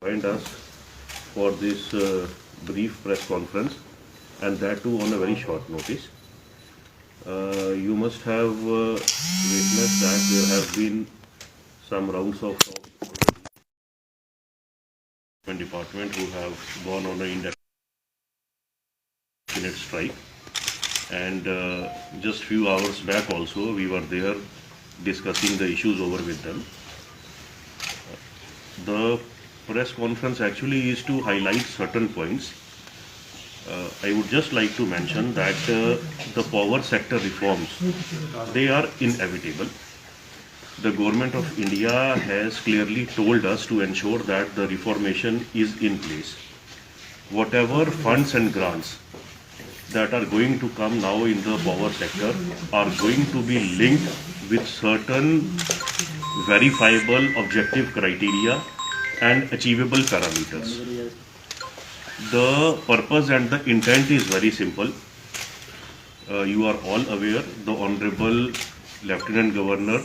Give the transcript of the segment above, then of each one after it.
joined us for this brief press conference, and that too on a very short notice. You must have witnessed that there have been some rounds of department who have gone on an indefinite strike, and just few hours back also we were there discussing the issues over with them. The press conference actually is to highlight certain points. I would just like to mention that the power sector reforms, they are inevitable. The government of India has clearly told us to ensure that the reformation is in place. Whatever funds and grants that are going to come now in the power sector are going to be linked with certain verifiable objective criteria and achievable parameters. The purpose and the intent is very simple. You are all aware, the Honorable Lieutenant Governor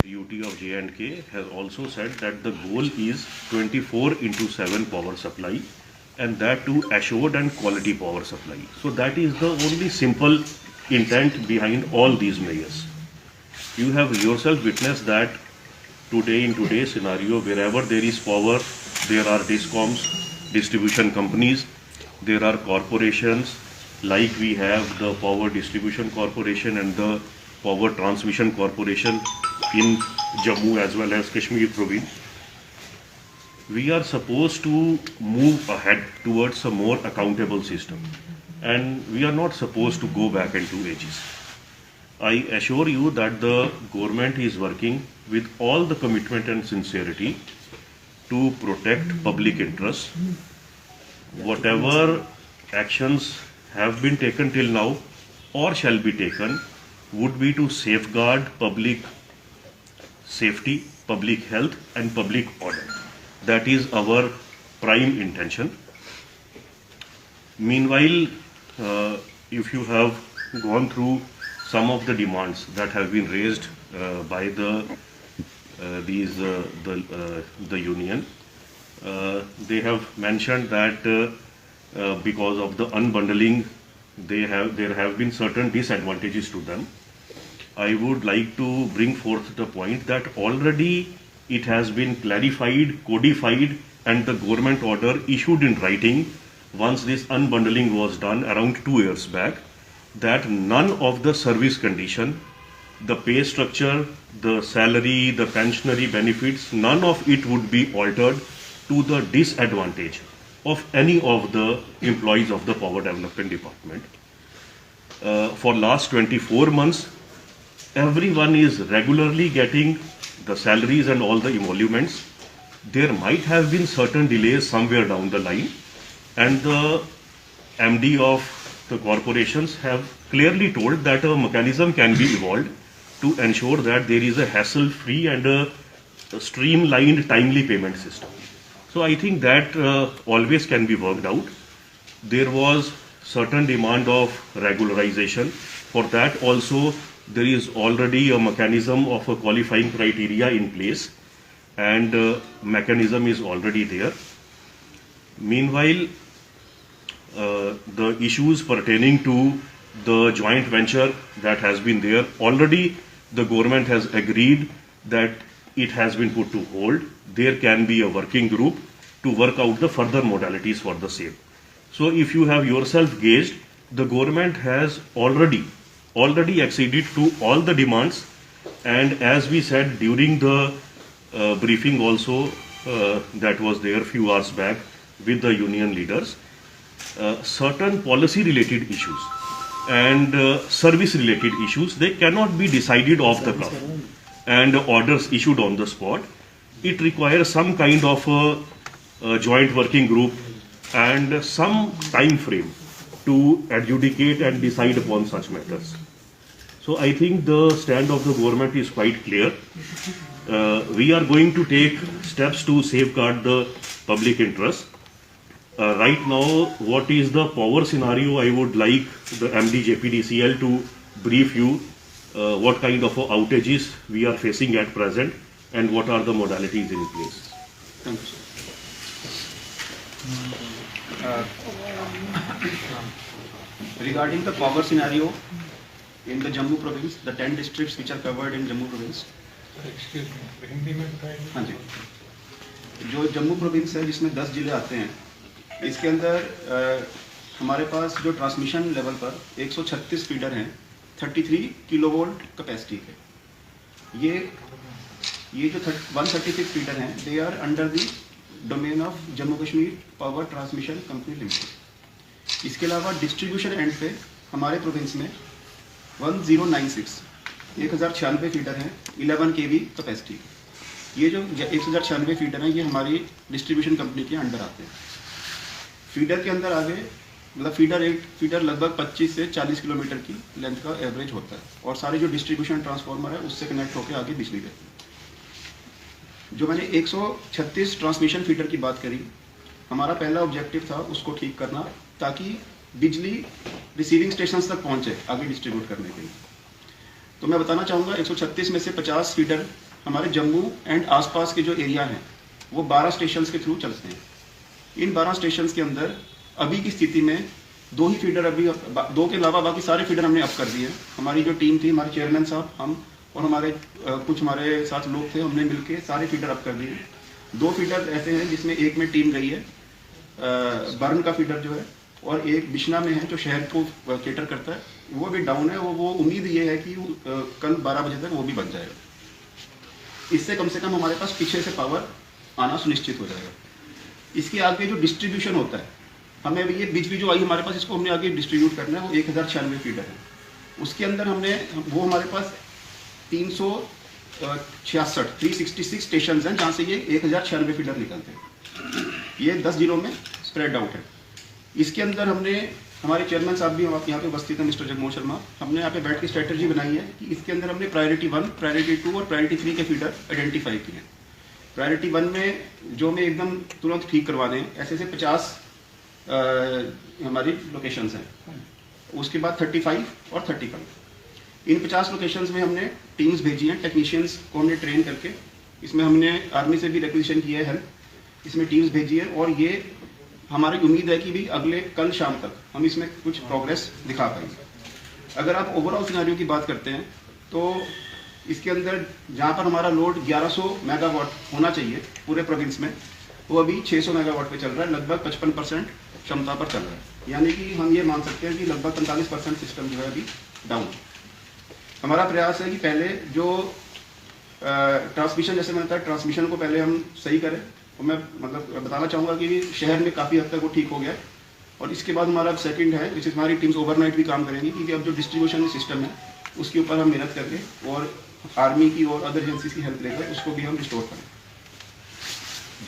UT of J&K has also said that the goal is 24/7 power supply, and that too assured and quality power supply. So that is the only simple intent behind all these measures. You have yourself witnessed that today, in today's scenario, wherever there is power, there are DISCOMs, distribution companies, there are corporations, like we have the Power Distribution Corporation and the Power Transmission Corporation in Jammu as well as Kashmir province. We are supposed to move ahead towards a more accountable system, and we are not supposed to go back into ages. I assure you that the government is working with all the commitment and sincerity to protect public interests. Whatever actions have been taken till now or shall be taken would be to safeguard public safety, public health and public order. That is our prime intention. Meanwhile, if you have gone through some of the demands that have been raised by the union, they have mentioned that because of the unbundling, there have been certain disadvantages to them. I would like to bring forth the point that already it has been clarified, codified, and the government order issued in writing once this unbundling was done around 2 years back, that none of the service condition, the pay structure, the salary, the pensionary benefits, none of it would be altered to the disadvantage of any of the employees of the Power Development Department. For last 24 months, everyone is regularly getting the salaries and all the emoluments. There might have been certain delays somewhere down the line, and the MD of the corporations have clearly told that a mechanism can be evolved to ensure that there is a hassle-free and a streamlined, timely payment system. So I think that always can be worked out. There was certain demand of regularization. For that also, there is already a mechanism of a qualifying criteria in place, and mechanism is already there. Meanwhile, the issues pertaining to the joint venture that has been there, already the government has agreed that it has been put to hold. There can be a working group to work out the further modalities for the same. So if you have yourself gauged, the government has already acceded to all the demands, and as we said during the briefing also that was there few hours back with the union leaders, certain policy related issues and service related issues, they cannot be decided off the cuff and orders issued on the spot. It requires some kind of a joint working group and some time frame to adjudicate and decide upon such matters. So I think the stand of the government is quite clear. We are going to take steps to safeguard the public interest. Right now, what is the power scenario? I would like the MD JPDCL to brief you what kind of outages we are facing at present and what are the modalities in place. Thank you, sir. Regarding the power scenario in the Jammu province, the 10 districts which are covered in Jammu province. Excuse me, Hindi में बताइए। हाँ जी, जो Jammu province है जिसमें 10 जिले आते हैं, इसके अंदर हमारे पास जो ट्रांसमिशन लेवल पर 136 फीडर हैं, 33 किलोवोल्ट कैपेसिटी के। ये जो 136 फीडर हैं, they are under the domain of Jammu Kashmir power transmission company limited. इसके अलावा डिस्ट्रीब्यूशन एंड पे हमारे प्रोविंस में 1096 फीडर हैं, 11 केवी कैपेसिटी। ये जो 1096 फीडर हैं, ये हमारी डिस्ट्रीब्यूशन कंपनी के अंडर आते हैं। फीडर के अंदर आगे मतलब फीडर लगभग 25 से 40 किलोमीटर की लेंथ का एवरेज होता है, और सारे जो डिस्ट्रीब्यूशन ट्रांसफार्मर है उससे कनेक्ट होकर आगे बिजली देते हैं। जो मैंने 136 ट्रांसमिशन फीडर की बात करी, हमारा पहला ऑब्जेक्टिव था उसको ठीक करना, ताकि बिजली रिसीविंग स्टेशन तक पहुंचे आगे डिस्ट्रीब्यूट करने के लिए। तो मैं बताना चाहूँगा 136 में से 50 फीडर हमारे जम्मू एंड आसपास के जो एरिया हैं वो 12 स्टेशन के थ्रू चलते हैं। इन 12 स्टेशन के अंदर अभी की स्थिति में 2 ही फीडर, अभी 2 के अलावा बाकी सारे फीडर हमने अप कर दिए। हमारी जो टीम थी, हमारे चेयरमैन साहब, हम और हमारे कुछ हमारे साथ लोग थे, हमने मिलके सारे फीडर अप कर दिए। 2 फीडर ऐसे हैं जिसमें एक में टीम गई है, बर्न का फीडर जो है, और एक बिश्ना में है जो शहर को केटर करता है, वो भी डाउन है। वो उम्मीद ये है कि कल 12 बजे तक वो भी बन जाएगा। इससे कम से कम हमारे पास पीछे से पावर आना सुनिश्चित हो जाएगा। इसके आगे जो डिस्ट्रीब्यूशन होता है, हमें ये बिजली जो आई हमारे पास, इसको हमने आगे डिस्ट्रीब्यूट करना है, वो 1096 फीडर है। उसके अंदर वो हमारे पास 366 स्टेशन हैं जहाँ से ये 1096 फीडर निकलते हैं। ये 10 जिलों में स्प्रेड आउट है। इसके अंदर हमारे चेयरमैन साहब भी यहाँ पे उपस्थित हैं, मिस्टर जगमोहन शर्मा। हमने यहाँ पे बैठ के स्ट्रेटजी बनाई है कि इसके अंदर हमने प्रायोरिटी 1, प्रायोरिटी 2 और प्रायोरिटी 3 के फीडर आइडेंटिफाई किए हैं। प्रायोरिटी 1 में जो हमें एकदम तुरंत ठीक करवाने हैं, ऐसे 50 हमारी लोकेशंस हैं। उसके बाद 35 और 35। इन 50 लोकेशंस में हमने टीम्स भेजी हैं, टेक्नीशियंस को हमने ट्रेन करके, इसमें हमने आर्मी से भी रिक्वेजिशन की है हेल्प, इसमें टीम्स भेजी है। और ये हमारी उम्मीद है कि भी कल शाम तक हम इसमें कुछ प्रोग्रेस दिखा पाएंगे। अगर आप ओवरऑल सिनेरियो की बात करते हैं तो इसके अंदर जहाँ पर हमारा लोड 1100 मेगावाट होना चाहिए पूरे प्रोविंस में, वो अभी 600 मेगावाट पे चल रहा है, लगभग 55% क्षमता पर चल रहा है। यानी कि हम ये मान सकते हैं कि लगभग 45% सिस्टम जो है अभी डाउन। हमारा प्रयास है कि पहले जो ट्रांसमिशन, जैसे मैंने बताया, ट्रांसमिशन को पहले हम सही करें। और मैं बताना चाहूँगा कि शहर में काफ़ी हद तक वो ठीक हो गया। और इसके बाद हमारा सेकंड है, जिससे हमारी टीम्स ओवरनाइट भी काम करेंगी, क्योंकि अब जो डिस्ट्रीब्यूशन सिस्टम है उसके ऊपर हम मेहनत करके और आर्मी की और अदर एजेंसीज की हेल्प लेकर उसको भी हम रिस्टोर करें।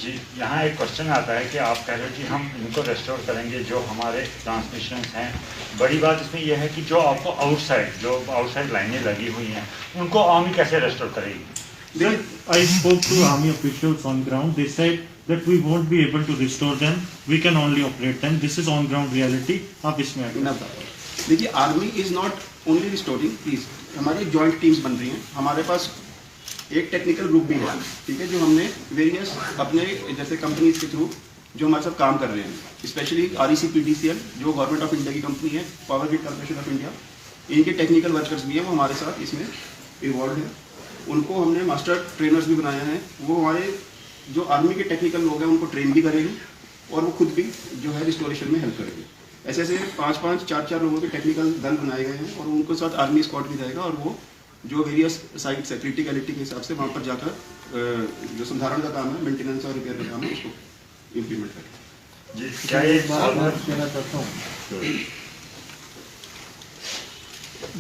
जी, यहाँ एक क्वेश्चन आता है कि आप कह रहे हो कि हम इनको रेस्टोर करेंगे जो हमारे ट्रांसमिशन हैं। बड़ी बात इसमें यह है कि जो आपको आउटसाइड लाइनें लगी हुई हैं, उनको आर्मी कैसे रेस्टोर करेगी? Sir, I spoke to army officials on ground. They said that we won't be able to restore them. We can only operate them. This is on ground reality. आप इसमें देखिए, army is not only restoring, please. हमारी joint teams बन रही हैं। हमारे पास एक technical group भी है, ठीक है, जो हमने वेरियस अपने जैसे कंपनीज के थ्रू जो हमारे साथ काम कर रहे हैं, स्पेशली RECPDCL जो गवर्नमेंट ऑफ इंडिया की कंपनी है, power grid corporation of India, इनके टेक्निकल वर्कर्स भी हैं, वो हमारे साथ इसमें इन्वॉल्व हैं। उनको हमने मास्टर ट्रेनर्स भी बनाए हैं। वो हमारे जो आर्मी के टेक्निकल लोग हैं उनको ट्रेन भी करेंगे और वो खुद भी जो है रिस्टोरेशन में हेल्प करेंगे। ऐसे 5-5, 4-4 लोगों के टेक्निकल दल बनाए गए हैं और उनके साथ आर्मी स्क्वाड भी रहेगा, और वो जो वेरियस साइट्स है क्रिटिकलिटी के हिसाब से वहाँ पर जाकर जो संधारण का काम है, मेंटेनेंस और रिपेयर का काम है, उसको इम्प्लीमेंट करेंगे। जी, क्या ये बात कहना चाहता हूँ,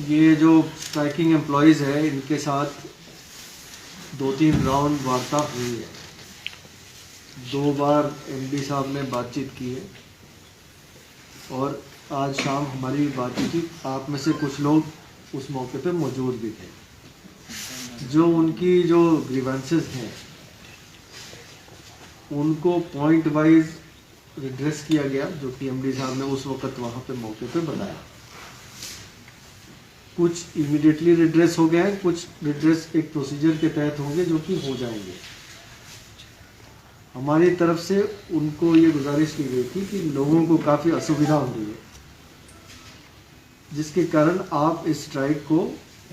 ये जो स्ट्राइकिंग एम्प्लॉयज़ है, इनके साथ 2-3 राउंड वार्ता हुई है। 2 बार MD साहब ने बातचीत की है और आज शाम हमारी बातचीत हुई। आप में से कुछ लोग उस मौके पे मौजूद भी थे। जो उनकी जो ग्रीवेंसेस हैं उनको पॉइंट वाइज रिड्रेस किया गया, जो कि MD साहब ने उस वक्त वहाँ पे मौके पे बताया। कुछ इमीडिएटली रिड्रेस हो गया है, कुछ रिड्रेस एक प्रोसीजर के तहत होंगे जो कि हो जाएंगे। हमारी तरफ से उनको ये गुजारिश की गई थी कि लोगों को काफ़ी असुविधा हो रही है, जिसके कारण आप इस स्ट्राइक को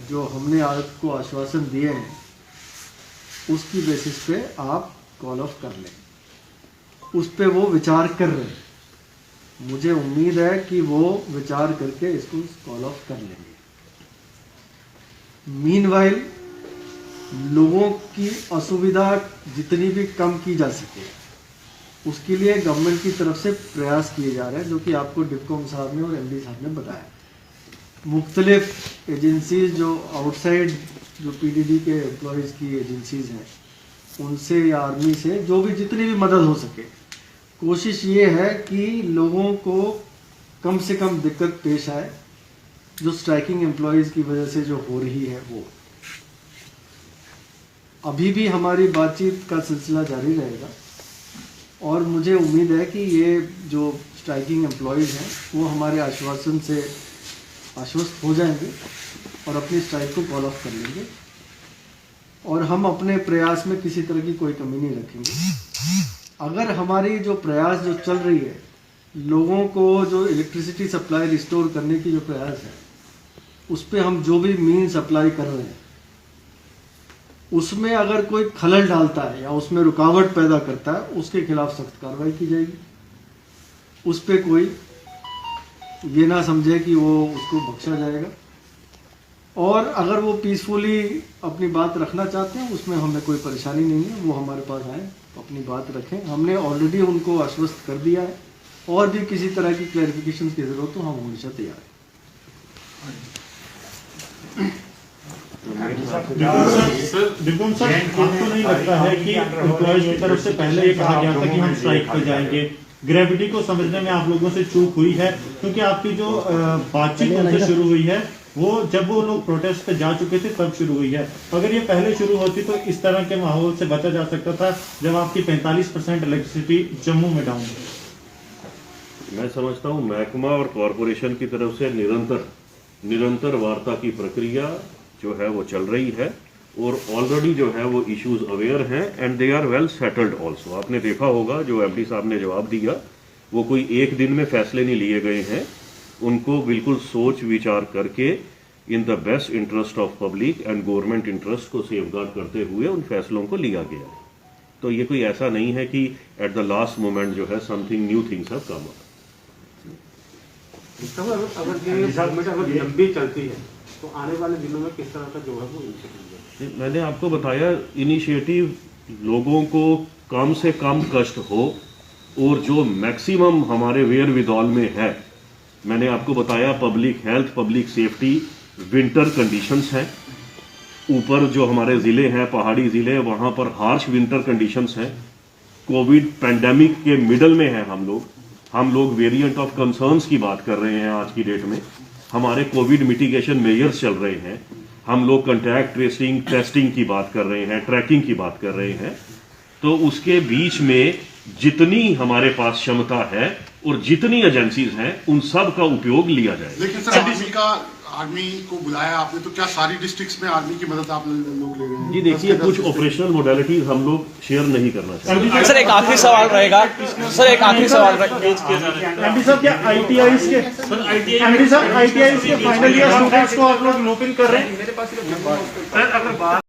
जो हमने आपको आश्वासन दिए हैं उसकी बेसिस पे आप कॉल ऑफ कर लें। उस पे वो विचार कर रहे हैं, मुझे उम्मीद है कि वो विचार करके इसको कॉल ऑफ कर लेंगे। मीनवाइल लोगों की असुविधा जितनी भी कम की जा सके उसके लिए गवर्नमेंट की तरफ से प्रयास किए जा रहे हैं, जो कि आपको डिप्कॉम साहब ने और एमडी साहब ने बताया। मुख्तलिफ एजेंसीज जो आउटसाइड जो पीडीडी के एम्प्लॉयज़ की एजेंसीज हैं उनसे या आर्मी से जो भी जितनी भी मदद हो सके, कोशिश ये है कि लोगों को कम से कम दिक्कत पेश आए जो स्ट्राइकिंग एम्प्लॉयज़ की वजह से जो हो रही है वो। अभी भी हमारी बातचीत का सिलसिला जारी रहेगा और मुझे उम्मीद है कि ये जो स्ट्राइकिंग एम्प्लॉयज़ हैं वो हमारे आश्वासन से आश्वस्त हो जाएंगे और अपनी स्ट्राइक को कॉल ऑफ कर लेंगे और हम अपने प्रयास में किसी तरह की कोई कमी नहीं रखेंगे। अगर हमारी जो प्रयास जो चल रही है, लोगों को जो इलेक्ट्रिसिटी सप्लाई रिस्टोर करने की जो प्रयास है उस पर हम जो भी मीन्स अप्लाई कर रहे हैं उसमें अगर कोई खलल डालता है या उसमें रुकावट पैदा करता है उसके खिलाफ सख्त कार्रवाई की जाएगी। उस पर कोई ये ना समझे कि वो उसको बख्शा जाएगा और अगर वो पीसफुली अपनी बात रखना चाहते हैं उसमें हमें कोई परेशानी नहीं है, वो हमारे पास आए अपनी बात रखें। हमने ऑलरेडी उनको आश्वस्त कर दिया है और भी किसी तरह की क्लैरिफिकेशन की ज़रूरत हो हम हमेशा तैयार हैं। दिलकुम सर, आपको नहीं लगता है कि एम्प्लॉयज की तरफ से पहले ये कहा गया था कि हम स्ट्राइक पर जाएंगे, ग्रेविटी को समझने में आप लोगों से चूक हुई है? क्योंकि आपकी जो बातचीत उनसे शुरू हुई है वो जब वो लोग प्रोटेस्ट पे जा चुके थे तब शुरू हुई है। अगर ये पहले शुरू होती तो इस तरह के माहौल से बचा जा सकता था जब आपकी 45% इलेक्ट्रिसिटी जम्मू में डाउन है। मैं समझता हूँ महकमा और कॉरपोरेशन की तरफ से निरंतर वार्ता की प्रक्रिया जो है वो चल रही है और ऑलरेडी जो है वो इश्यूज अवेयर हैं and they are well settled also. आपने देखा होगा जो एमडी साहब ने जवाब दिया वो कोई एक दिन में फैसले नहीं लिए गए हैं, उनको बिल्कुल सोच विचार करके in the best interest of public and government interest को सेफगार्ड करते हुए उन फैसलों को लिया गया है। तो ये कोई ऐसा नहीं है कि एट द लास्ट मोमेंट जो है something new things have come up. अगर लंबी चलती है तो आने वाले दिनों में किस तरह का जो है वो इनिशिएटिव है? मैंने आपको बताया इनिशिएटिव लोगों को कम से कम कष्ट हो और जो मैक्सिमम हमारे वेयर विदॉल में है, मैंने आपको बताया public health, public safety, winter conditions हैं। ऊपर जो हमारे ज़िले हैं, पहाड़ी ज़िले, वहाँ पर हार्श विंटर कंडीशंस हैं। कोविड पैंडेमिक के मिडल में हैं हम लोग वेरिएंट ऑफ कंसर्न्स की बात कर रहे हैं आज की डेट में। हमारे कोविड मिटिगेशन मेजर्स चल रहे हैं, हम लोग कॉन्टैक्ट ट्रेसिंग टेस्टिंग की बात कर रहे हैं, ट्रैकिंग की बात कर रहे हैं। तो उसके बीच में जितनी हमारे पास क्षमता है और जितनी एजेंसीज हैं उन सब का उपयोग लिया जाए। लेकिन सर आर्मी को बुलाया आपने, तो क्या सारी डिस्ट्रिक्ट्स में आर्मी की मदद आप लोग ले रहे हैं? जी देखिए, कुछ ऑपरेशनल मोडालिटीज हम लोग शेयर नहीं करना चाहते। सर एक आखिरी सवाल रहेगा, एमडी साहब क्या आईटीआईज के फाइनल ईयर स्टूडेंट्स को आप लोग लूप इन कर रहे हैं?